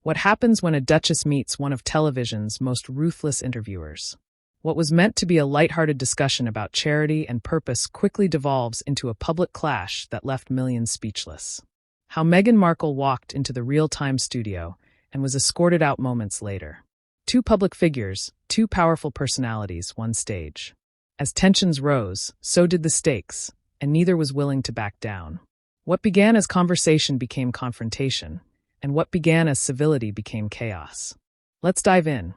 What happens when a duchess meets one of television's most ruthless interviewers? What was meant to be a lighthearted discussion about charity and purpose quickly devolves into a public clash that left millions speechless. How Meghan Markle walked into the real-time studio and was escorted out moments later. Two public figures, two powerful personalities, one stage. As tensions rose, so did the stakes, and neither was willing to back down. What began as conversation became confrontation, and what began as civility became chaos. Let's dive in.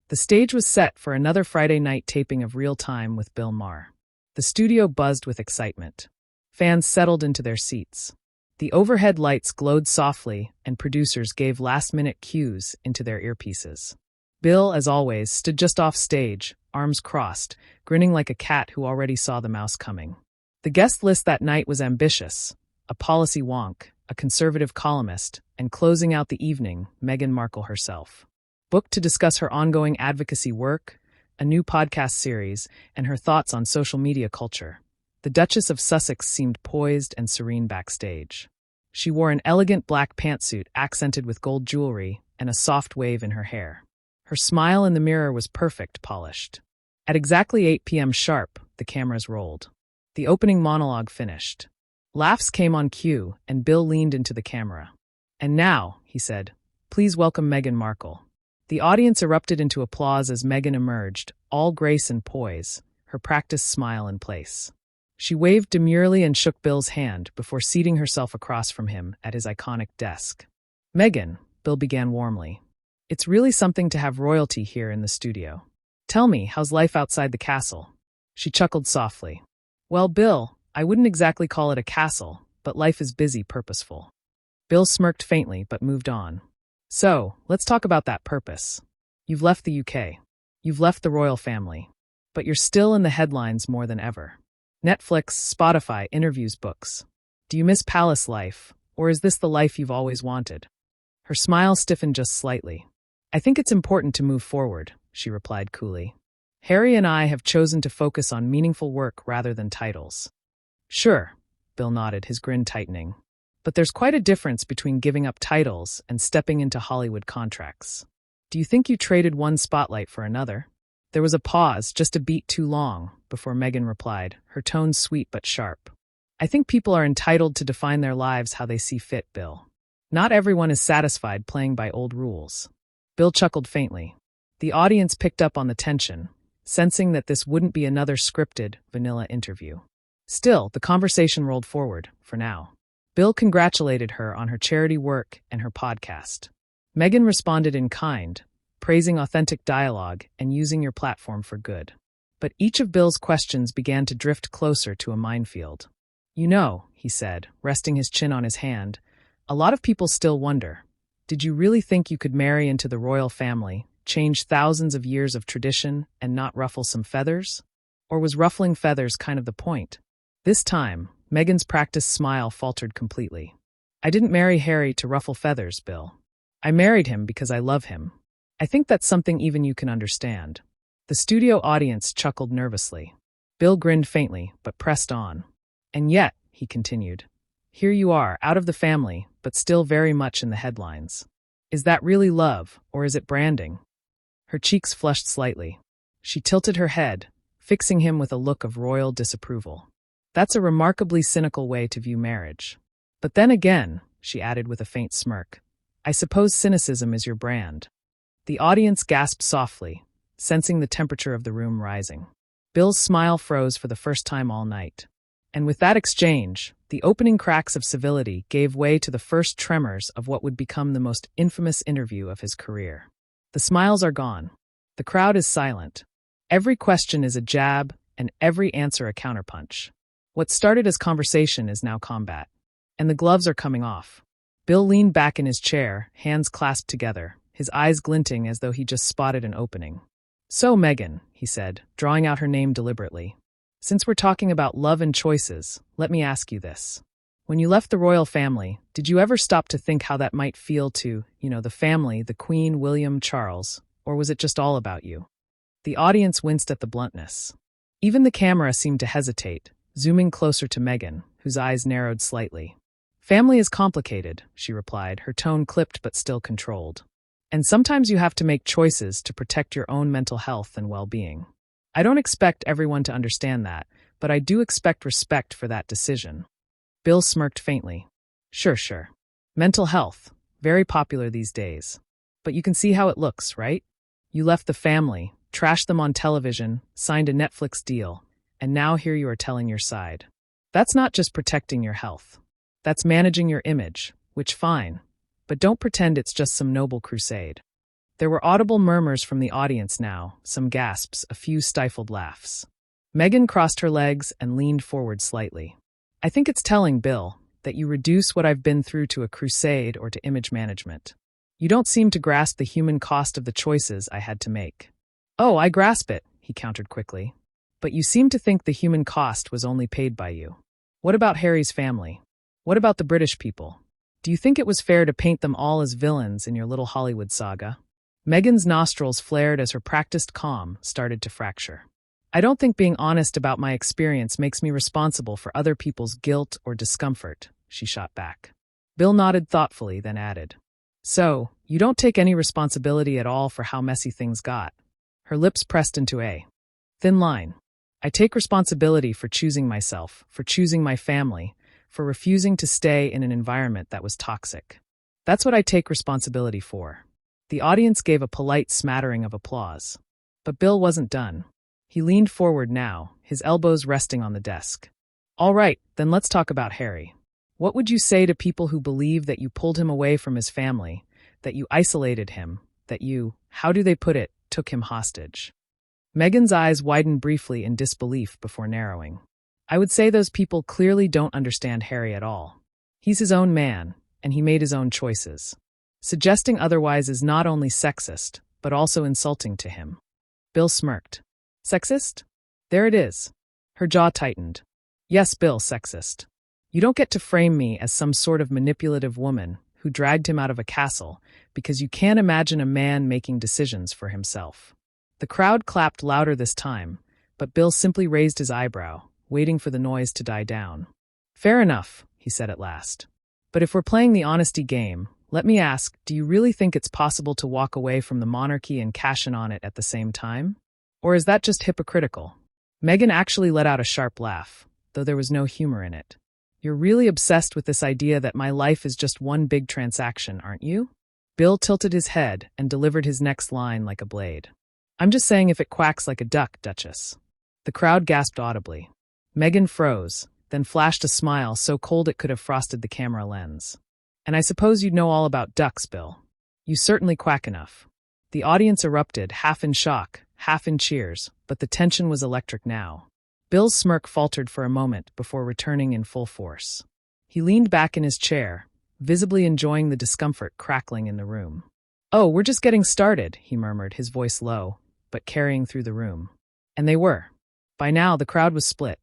The stage was set for another Friday night taping of Real Time with Bill Maher. The studio buzzed with excitement. Fans settled into their seats. The overhead lights glowed softly, and producers gave last-minute cues into their earpieces. Bill, as always, stood just off stage, arms crossed, grinning like a cat who already saw the mouse coming. The guest list that night was ambitious: a policy wonk, a conservative columnist, and closing out the evening, Meghan Markle herself. Booked to discuss her ongoing advocacy work, a new podcast series, and her thoughts on social media culture, the Duchess of Sussex seemed poised and serene backstage. She wore an elegant black pantsuit accented with gold jewelry and a soft wave in her hair. Her smile in the mirror was perfect, polished. At exactly 8 p.m. sharp, the cameras rolled. The opening monologue finished. Laughs came on cue, and Bill leaned into the camera. "And now," he said, "please welcome Meghan Markle." The audience erupted into applause as Meghan emerged, all grace and poise, her practiced smile in place. She waved demurely and shook Bill's hand before seating herself across from him at his iconic desk. "Meghan," Bill began warmly, "it's really something to have royalty here in the studio. Tell me, how's life outside the castle?" She chuckled softly. "Well, Bill, I wouldn't exactly call it a castle, but life is busy, purposeful." Bill smirked faintly but moved on. "So, let's talk about that purpose. You've left the UK. You've left the royal family. But you're still in the headlines more than ever. Netflix, Spotify, interviews, books. Do you miss palace life, or is this the life you've always wanted?" Her smile stiffened just slightly. "I think it's important to move forward," she replied coolly. "Harry and I have chosen to focus on meaningful work rather than titles." "Sure," Bill nodded, his grin tightening. "But there's quite a difference between giving up titles and stepping into Hollywood contracts. Do you think you traded one spotlight for another?" There was a pause, just a beat too long, before Meghan replied, her tone sweet but sharp. "I think people are entitled to define their lives how they see fit, Bill. Not everyone is satisfied playing by old rules." Bill chuckled faintly. The audience picked up on the tension, sensing that this wouldn't be another scripted, vanilla interview. Still, the conversation rolled forward, for now. Bill congratulated her on her charity work and her podcast. Meghan responded in kind, praising authentic dialogue and using your platform for good. But each of Bill's questions began to drift closer to a minefield. "You know," he said, resting his chin on his hand, "a lot of people still wonder, did you really think you could marry into the royal family, change thousands of years of tradition, and not ruffle some feathers? Or was ruffling feathers kind of the point?" This time, Meghan's practiced smile faltered completely. "I didn't marry Harry to ruffle feathers, Bill. I married him because I love him. I think that's something even you can understand." The studio audience chuckled nervously. Bill grinned faintly, but pressed on. "And yet," he continued, "here you are, out of the family, but still very much in the headlines. Is that really love, or is it branding?" Her cheeks flushed slightly. She tilted her head, fixing him with a look of royal disapproval. "That's a remarkably cynical way to view marriage. But then again," she added with a faint smirk, "I suppose cynicism is your brand." The audience gasped softly, sensing the temperature of the room rising. Bill's smile froze for the first time all night. And with that exchange, the opening cracks of civility gave way to the first tremors of what would become the most infamous interview of his career. The smiles are gone. The crowd is silent. Every question is a jab, and every answer a counterpunch. What started as conversation is now combat. And the gloves are coming off. Bill leaned back in his chair, hands clasped together, his eyes glinting as though he just spotted an opening. "So, Meghan," he said, drawing out her name deliberately, "since we're talking about love and choices, let me ask you this. When you left the royal family, did you ever stop to think how that might feel to, the family, the Queen, William, Charles, or was it just all about you?" The audience winced at the bluntness. Even the camera seemed to hesitate, zooming closer to Meghan, whose eyes narrowed slightly. Family is complicated, she replied, her tone clipped but still controlled. And sometimes you have to make choices to protect your own mental health and well-being. I don't expect everyone to understand that, but I do expect respect for that decision. Bill smirked faintly. Sure. Mental health, very popular these days. But you can see how it looks, right? You left the family, trashed them on television, signed a Netflix deal, and now here you are telling your side. That's not just protecting your health. That's managing your image, which fine, but don't pretend it's just some noble crusade. There were audible murmurs from the audience now, some gasps, a few stifled laughs. Meghan crossed her legs and leaned forward slightly. I think it's telling, Bill, that you reduce what I've been through to a crusade or to image management. You don't seem to grasp the human cost of the choices I had to make. Oh, I grasp it, he countered quickly. But you seem to think the human cost was only paid by you. What about Harry's family? What about the British people? Do you think it was fair to paint them all as villains in your little Hollywood saga? Meghan's nostrils flared as her practiced calm started to fracture. I don't think being honest about my experience makes me responsible for other people's guilt or discomfort, she shot back. Bill nodded thoughtfully, then added, So, you don't take any responsibility at all for how messy things got. Her lips pressed into a thin line. I take responsibility for choosing myself, for choosing my family, for refusing to stay in an environment that was toxic. That's what I take responsibility for. The audience gave a polite smattering of applause. But Bill wasn't done. He leaned forward now, his elbows resting on the desk. All right, then let's talk about Harry. What would you say to people who believe that you pulled him away from his family, that you isolated him, that you, how do they put it, took him hostage? Meghan's eyes widened briefly in disbelief before narrowing. I would say those people clearly don't understand Harry at all. He's his own man, and he made his own choices. Suggesting otherwise is not only sexist, but also insulting to him. Bill smirked. Sexist? There it is. Her jaw tightened. Yes, Bill, sexist. You don't get to frame me as some sort of manipulative woman who dragged him out of a castle because you can't imagine a man making decisions for himself. The crowd clapped louder this time, but Bill simply raised his eyebrow, waiting for the noise to die down. Fair enough, he said at last. But if we're playing the honesty game, let me ask, do you really think it's possible to walk away from the monarchy and cash in on it at the same time? Or is that just hypocritical? Meghan actually let out a sharp laugh, though there was no humor in it. You're really obsessed with this idea that my life is just one big transaction, aren't you? Bill tilted his head and delivered his next line like a blade. I'm just saying if it quacks like a duck, Duchess. The crowd gasped audibly. Meghan froze, then flashed a smile so cold it could have frosted the camera lens. And I suppose you'd know all about ducks, Bill. You certainly quack enough. The audience erupted, half in shock, half in cheers, but the tension was electric now. Bill's smirk faltered for a moment before returning in full force. He leaned back in his chair, visibly enjoying the discomfort crackling in the room. Oh, we're just getting started, he murmured, his voice low, but carrying through the room. And they were. By now, the crowd was split.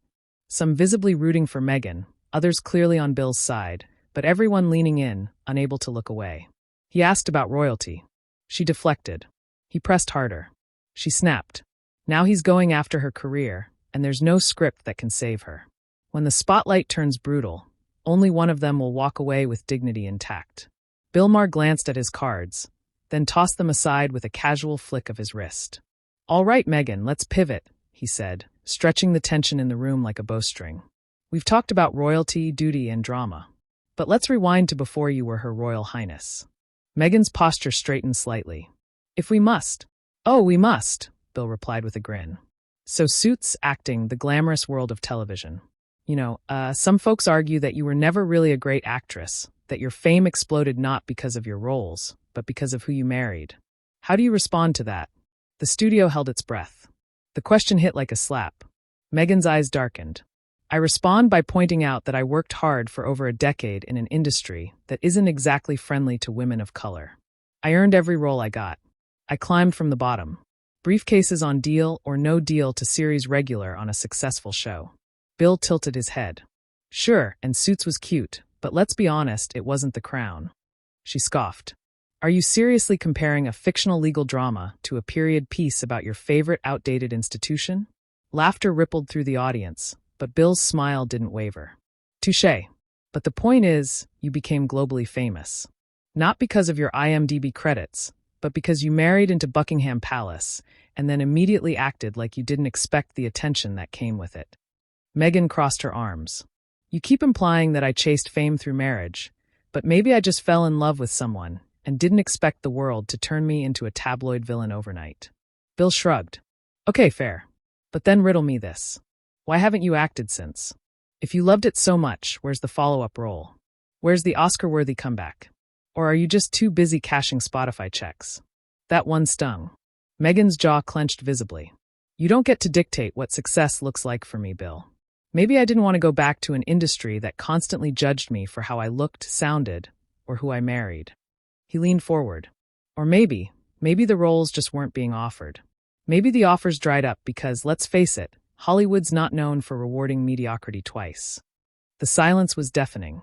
Some visibly rooting for Meghan, others clearly on Bill's side, but everyone leaning in, unable to look away. He asked about royalty. She deflected. He pressed harder. She snapped. Now he's going after her career, and there's no script that can save her. When the spotlight turns brutal, only one of them will walk away with dignity intact. Bill Maher glanced at his cards, then tossed them aside with a casual flick of his wrist. All right, Meghan, let's pivot, he said, stretching the tension in the room like a bowstring. We've talked about royalty, duty, and drama. But let's rewind to before you were Her Royal Highness. Meghan's posture straightened slightly. If we must. Oh, we must, Bill replied with a grin. So Suits, acting, the glamorous world of television. Some folks argue that you were never really a great actress, that your fame exploded not because of your roles, but because of who you married. How do you respond to that? The studio held its breath. The question hit like a slap. Meghan's eyes darkened. I respond by pointing out that I worked hard for over a decade in an industry that isn't exactly friendly to women of color. I earned every role I got. I climbed from the bottom. Briefcases on Deal or No Deal to series regular on a successful show. Bill tilted his head. Sure, and Suits was cute, but let's be honest, it wasn't The Crown. She scoffed. Are you seriously comparing a fictional legal drama to a period piece about your favorite outdated institution? Laughter rippled through the audience, but Bill's smile didn't waver. Touché. But the point is, you became globally famous. Not because of your IMDb credits, but because you married into Buckingham Palace and then immediately acted like you didn't expect the attention that came with it. Meghan crossed her arms. You keep implying that I chased fame through marriage, but maybe I just fell in love with someone and didn't expect the world to turn me into a tabloid villain overnight. Bill shrugged. Okay, fair. But then riddle me this. Why haven't you acted since? If you loved it so much, where's the follow-up role? Where's the Oscar-worthy comeback? Or are you just too busy cashing Spotify checks? That one stung. Meghan's jaw clenched visibly. You don't get to dictate what success looks like for me, Bill. Maybe I didn't want to go back to an industry that constantly judged me for how I looked, sounded, or who I married. He leaned forward. Or maybe the roles just weren't being offered. Maybe the offers dried up because, let's face it, Hollywood's not known for rewarding mediocrity twice. The silence was deafening.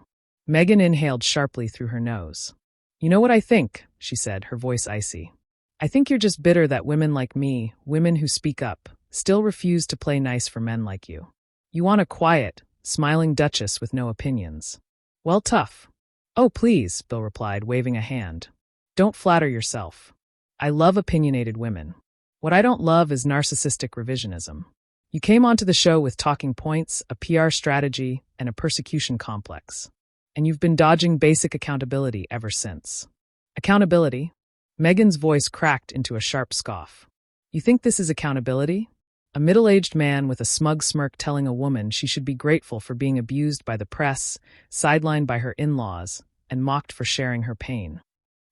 Meghan inhaled sharply through her nose. You know what I think, she said, her voice icy. I think you're just bitter that women like me, women who speak up, still refuse to play nice for men like you. You want a quiet, smiling duchess with no opinions. Well, tough. Oh, please, Bill replied, waving a hand. Don't flatter yourself. I love opinionated women. What I don't love is narcissistic revisionism. You came onto the show with talking points, a PR strategy, and a persecution complex. And you've been dodging basic accountability ever since. Accountability? Meghan's voice cracked into a sharp scoff. You think this is accountability? A middle-aged man with a smug smirk telling a woman she should be grateful for being abused by the press, sidelined by her in-laws, and mocked for sharing her pain.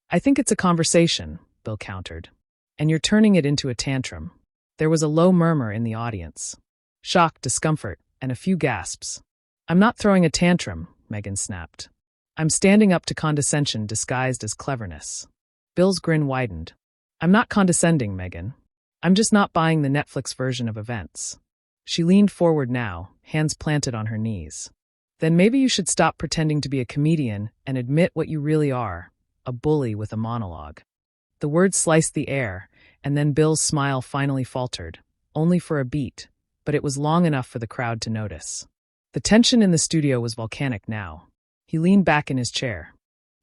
I think it's a conversation, Bill countered. And you're turning it into a tantrum. There was a low murmur in the audience. Shock, discomfort, and a few gasps. I'm not throwing a tantrum, Meghan snapped. I'm standing up to condescension disguised as cleverness. Bill's grin widened. I'm not condescending, Meghan. I'm just not buying the Netflix version of events. She leaned forward now, hands planted on her knees. Then maybe you should stop pretending to be a comedian and admit what you really are, a bully with a monologue. The words sliced the air, and then Bill's smile finally faltered, only for a beat, but it was long enough for the crowd to notice. The tension in the studio was volcanic now. He leaned back in his chair.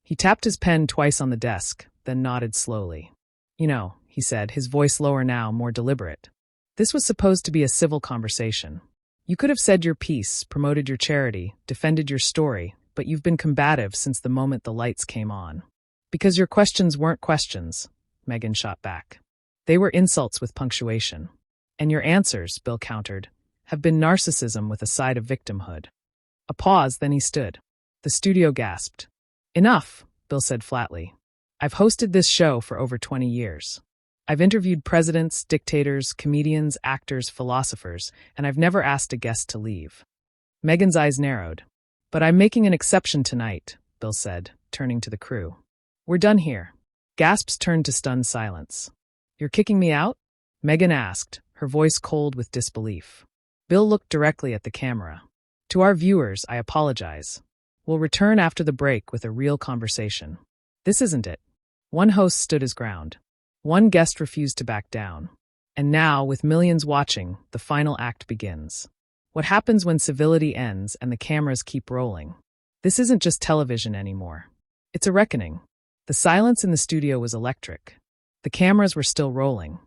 He tapped his pen twice on the desk, then nodded slowly. You know, he said, his voice lower now, more deliberate. This was supposed to be a civil conversation. You could have said your piece, promoted your charity, defended your story, but you've been combative since the moment the lights came on. Because your questions weren't questions, Meghan shot back. They were insults with punctuation. And your answers, Bill countered, have been narcissism with a side of victimhood. A pause, then he stood. The studio gasped. Enough, Bill said flatly. I've hosted this show for over 20 years. I've interviewed presidents, dictators, comedians, actors, philosophers, and I've never asked a guest to leave. Meghan's eyes narrowed. But I'm making an exception tonight, Bill said, turning to the crew. We're done here. Gasps turned to stunned silence. You're kicking me out? Meghan asked, her voice cold with disbelief. Bill looked directly at the camera. To our viewers, I apologize. We'll return after the break with a real conversation. This isn't it. One host stood his ground. One guest refused to back down. And now, with millions watching, the final act begins. What happens when civility ends and the cameras keep rolling? This isn't just television anymore. It's a reckoning. The silence in the studio was electric. The cameras were still rolling.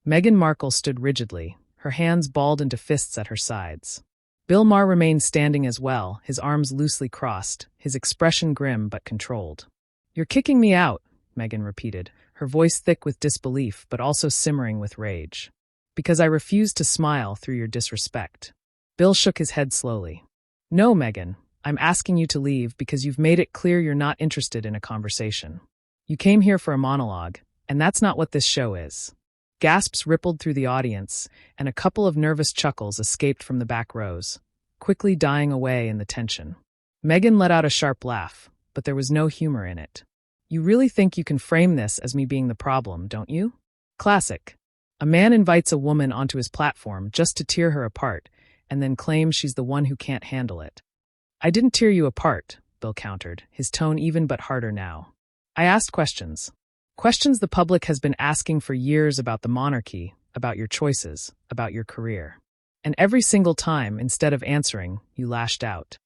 Meghan Markle stood rigidly, her hands balled into fists at her sides. Bill Maher remained standing as well, his arms loosely crossed, his expression grim but controlled. You're kicking me out, Meghan repeated, her voice thick with disbelief but also simmering with rage. Because I refuse to smile through your disrespect. Bill shook his head slowly. No, Meghan, I'm asking you to leave because you've made it clear you're not interested in a conversation. You came here for a monologue, and that's not what this show is. Gasps rippled through the audience, and a couple of nervous chuckles escaped from the back rows, quickly dying away in the tension. Meghan let out a sharp laugh, but there was no humor in it. You really think you can frame this as me being the problem, don't you? Classic. A man invites a woman onto his platform just to tear her apart, and then claims she's the one who can't handle it. I didn't tear you apart, Bill countered, his tone even but harder now. I asked questions. Questions the public has been asking for years about the monarchy, about your choices, about your career. And every single time, instead of answering, you lashed out.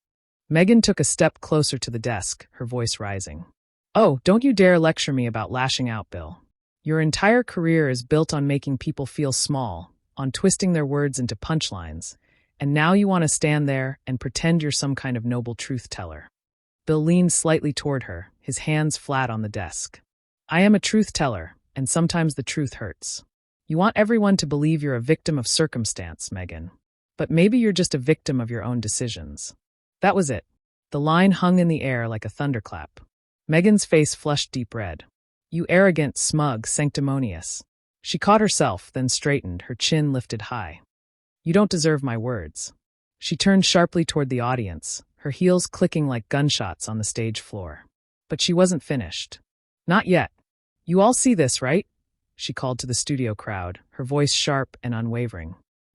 Meghan took a step closer to the desk, her voice rising. "Oh, don't you dare lecture me about lashing out, Bill. Your entire career is built on making people feel small, on twisting their words into punchlines, and now you want to stand there and pretend you're some kind of noble truth teller." Bill leaned slightly toward her, his hands flat on the desk. "I am a truth teller, and sometimes the truth hurts. You want everyone to believe you're a victim of circumstance, Meghan. But maybe you're just a victim of your own decisions." That was it. The line hung in the air like a thunderclap. Meghan's face flushed deep red. "You arrogant, smug, sanctimonious." She caught herself, then straightened, her chin lifted high. "You don't deserve my words." She turned sharply toward the audience, her heels clicking like gunshots on the stage floor. But she wasn't finished. "Not yet. You all see this, right?" she called to the studio crowd, her voice sharp and unwavering.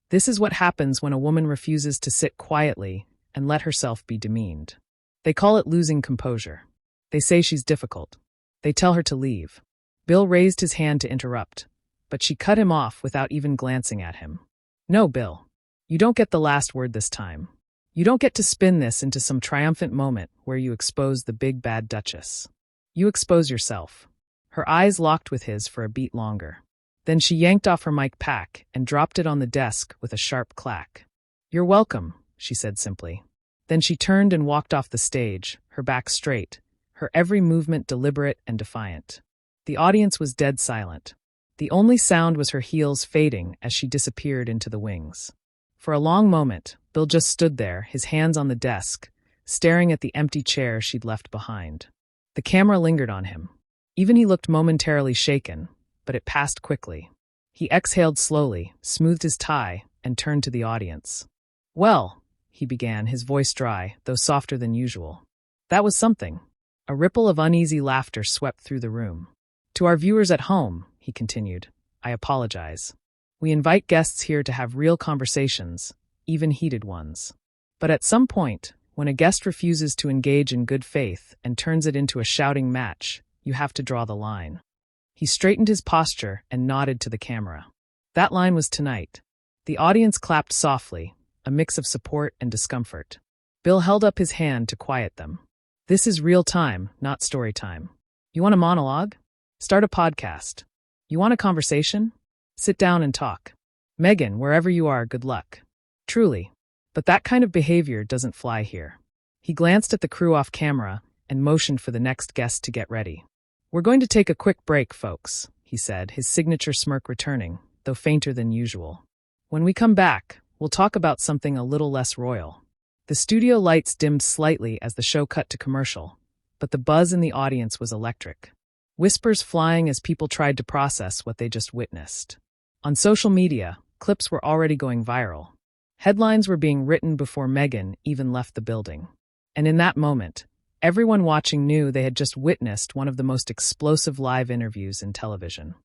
"This is what happens when a woman refuses to sit quietly and let herself be demeaned. They call it losing composure. They say she's difficult. They tell her to leave." Bill raised his hand to interrupt, but she cut him off without even glancing at him. "No, Bill. You don't get the last word this time. You don't get to spin this into some triumphant moment where you expose the big bad Duchess. You expose yourself." Her eyes locked with his for a beat longer. Then she yanked off her mic pack and dropped it on the desk with a sharp clack. "You're welcome," she said simply. Then she turned and walked off the stage, her back straight, her every movement deliberate and defiant. The audience was dead silent. The only sound was her heels fading as she disappeared into the wings. For a long moment, Bill just stood there, his hands on the desk, staring at the empty chair she'd left behind. The camera lingered on him. Even he looked momentarily shaken, but it passed quickly. He exhaled slowly, smoothed his tie, and turned to the audience. "Well," he began, his voice dry, though softer than usual. "That was something." A ripple of uneasy laughter swept through the room. "To our viewers at home," he continued, "I apologize. We invite guests here to have real conversations, even heated ones. But at some point, when a guest refuses to engage in good faith and turns it into a shouting match, you have to draw the line." He straightened his posture and nodded to the camera. That line was tonight. The audience clapped softly, a mix of support and discomfort. Bill held up his hand to quiet them. "This is real time, not story time. You want a monologue? Start a podcast. You want a conversation? Sit down and talk. Meghan, wherever you are, good luck. Truly. But that kind of behavior doesn't fly here." He glanced at the crew off camera and motioned for the next guest to get ready. "We're going to take a quick break, folks," he said, his signature smirk returning, though fainter than usual. "When we come back, we'll talk about something a little less royal." The studio lights dimmed slightly as the show cut to commercial, but the buzz in the audience was electric. Whispers flying as people tried to process what they just witnessed. On social media, clips were already going viral. Headlines were being written before Meghan even left the building. And in that moment, everyone watching knew they had just witnessed one of the most explosive live interviews in television.